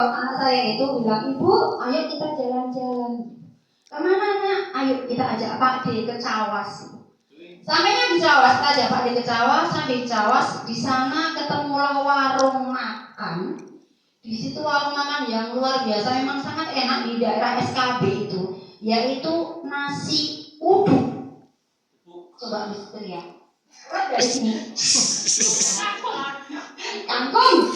Anak saya itu bilang, "Ibu, ayo kita jalan-jalan." "Kemana nak?" "Ayo kita ajak Pak D ke Cawas." Sampainya di Cawas, kita ajak Pak D ke Cawas. Sampai di Cawas, di sana ketemulah warung makan. Di situ warung makan yang luar biasa, memang sangat enak di daerah SKB itu, yaitu nasi uduk. Coba Mister ya, dari sini. Kangkung,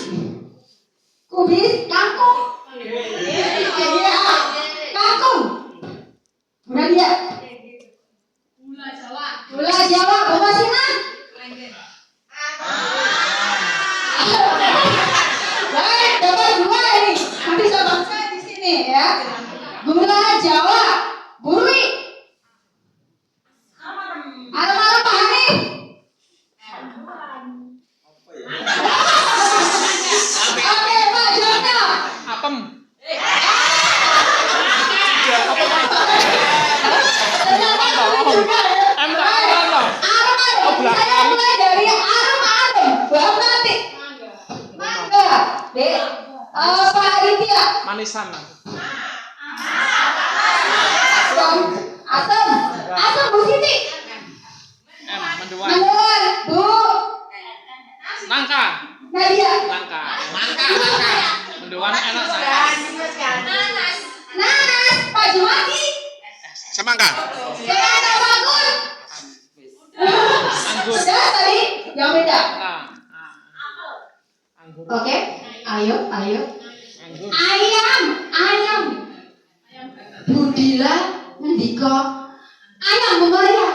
kubis, kangkung. Iya, kangkung. Benar ya? Gula Jawa, bapak Sinan. Baik, dapat dua ini. Nanti sama saya di sini ya. Gula Jawa, Burui. Malam-malam Pak Hanif. Oke, Pak Jono. Apem. Saya mulai dari arem-arem, batik, mangga, dek, Pak Aditya, Manisan. asam Bu Siti, Mendoan. Mendoan, Bu Nangka. Nadia, Nangka. Mendoan enak saya. Nanas, Pak Jumati, Semangka. Semangka Bagus. Anggur. Sudah tadi yang beda. Anggur. Oke, ayo. Anggur. Ayam. Budila ngendika ayam Bu Maria.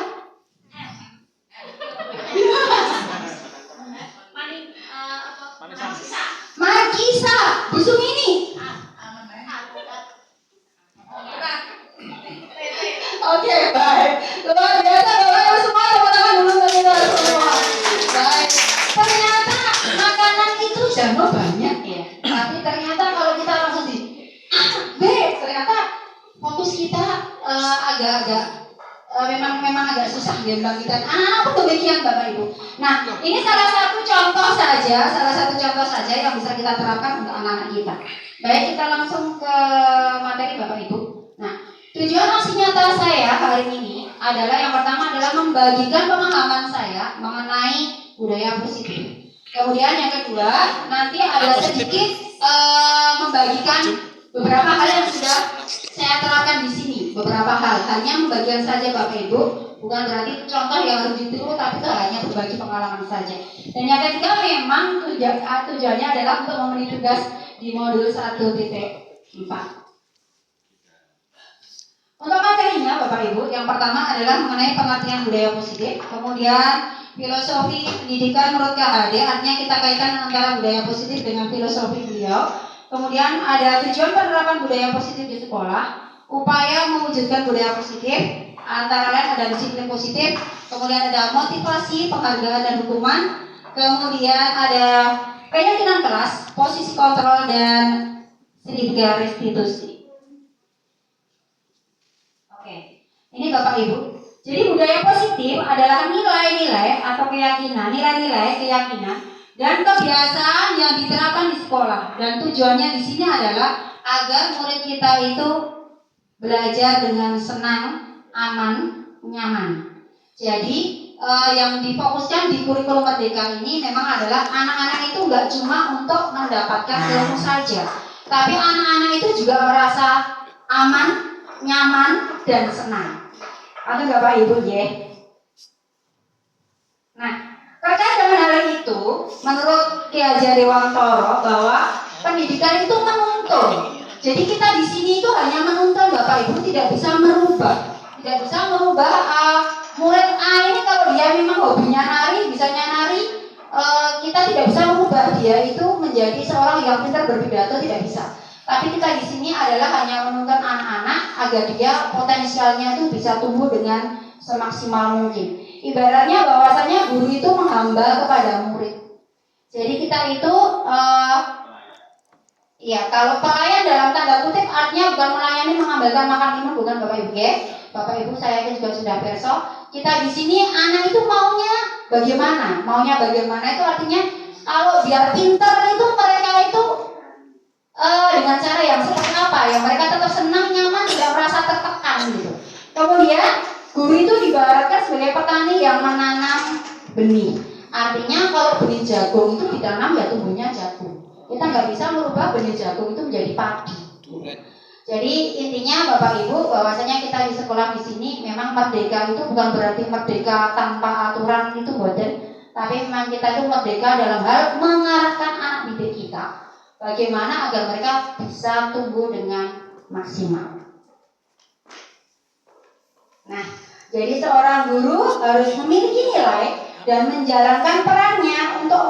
Manisan. Markisa, Bu Sumini. Oke, baik. Luar biasa Bapak Ibu semua, teman-teman dulu kita semua. Baik. Ternyata makanan itu jangan banyak ya. Tapi ternyata kalau kita langsung ternyata fokus kita agak-agak memang agak susah dia bilang kita. Apa demikian Bapak Ibu. Nah, ini salah satu contoh saja yang bisa kita terapkan untuk anak-anak kita. Baik, kita langsung ke materi Bapak Ibu. Nah, tujuan aksi nyata saya hari ini adalah yang pertama adalah membagikan pemahaman saya mengenai budaya positif. Kemudian yang kedua, nanti ada sedikit membagikan beberapa hal yang sudah saya terapkan di sini. Beberapa hal, hanya membagikan saja Bapak Ibu, bukan berarti itu contoh yang harus ditiru, tapi itu hanya berbagi pengalaman saja. Dan yang ketiga memang tujuannya adalah untuk memenuhi tugas di modul 1.4. Untuk materinya Bapak Ibu, yang pertama adalah mengenai pengertian budaya positif, kemudian filosofi pendidikan menurut KHD, artinya kita kaitkan antara budaya positif dengan filosofi beliau. Kemudian ada tujuan penerapan budaya positif di sekolah, upaya mewujudkan budaya positif, antara lain ada disiplin positif, kemudian ada motivasi, penghargaan dan hukuman, kemudian ada keyakinan kelas, posisi kontrol dan segitiga restitusi. Ini Bapak Ibu. Jadi budaya positif adalah nilai-nilai atau keyakinan, dan kebiasaan yang diterapkan di sekolah. Dan tujuannya di sini adalah agar murid kita itu belajar dengan senang, aman, nyaman. Jadi yang difokuskan di kurikulum Merdeka ini memang adalah anak-anak itu nggak cuma untuk mendapatkan ilmu saja, tapi anak-anak itu juga merasa aman, nyaman, dan senang. Ada nggak Pak Ibu ya? Nah, terkait dengan hal itu, menurut Ki Hajar Dewantara bahwa pendidikan itu menuntun. Jadi kita di sini itu hanya menuntun Bapak Ibu, tidak bisa merubah. Murid A ini kalau dia memang hobinya nari, bisanya nari, kita tidak bisa merubah dia itu menjadi seorang yang pintar berpidato, tidak bisa. Tapi kita di sini adalah hanya menuntun anak-anak agar dia potensialnya itu bisa tumbuh dengan semaksimal mungkin. Ibaratnya bahwasanya guru itu menghamba kepada murid. Jadi kita itu kalau pelayan dalam tanda kutip artinya bukan melayani mengambilkan makan minum, bukan Bapak Ibu ya. Bapak Ibu saya juga sudah perso. Kita di sini anak itu maunya bagaimana? Itu artinya kalau biar pintar itu mereka itu ya mereka tetap senang, nyaman, tidak merasa tertekan gitu. Kemudian guru itu diibaratkan sebagai petani yang menanam benih. Artinya kalau benih jagung itu ditanam ya tumbuhnya jagung. Kita nggak bisa merubah benih jagung itu menjadi padi. Jadi intinya Bapak Ibu bahwasanya kita di sekolah di sini memang merdeka itu bukan berarti merdeka tanpa aturan itu boten, tapi memang kita itu merdeka dalam hal mengarahkan anak didik kita bagaimana agar mereka bisa tumbuh dengan maksimal. Nah, jadi seorang guru harus memiliki nilai dan menjalankan perannya untuk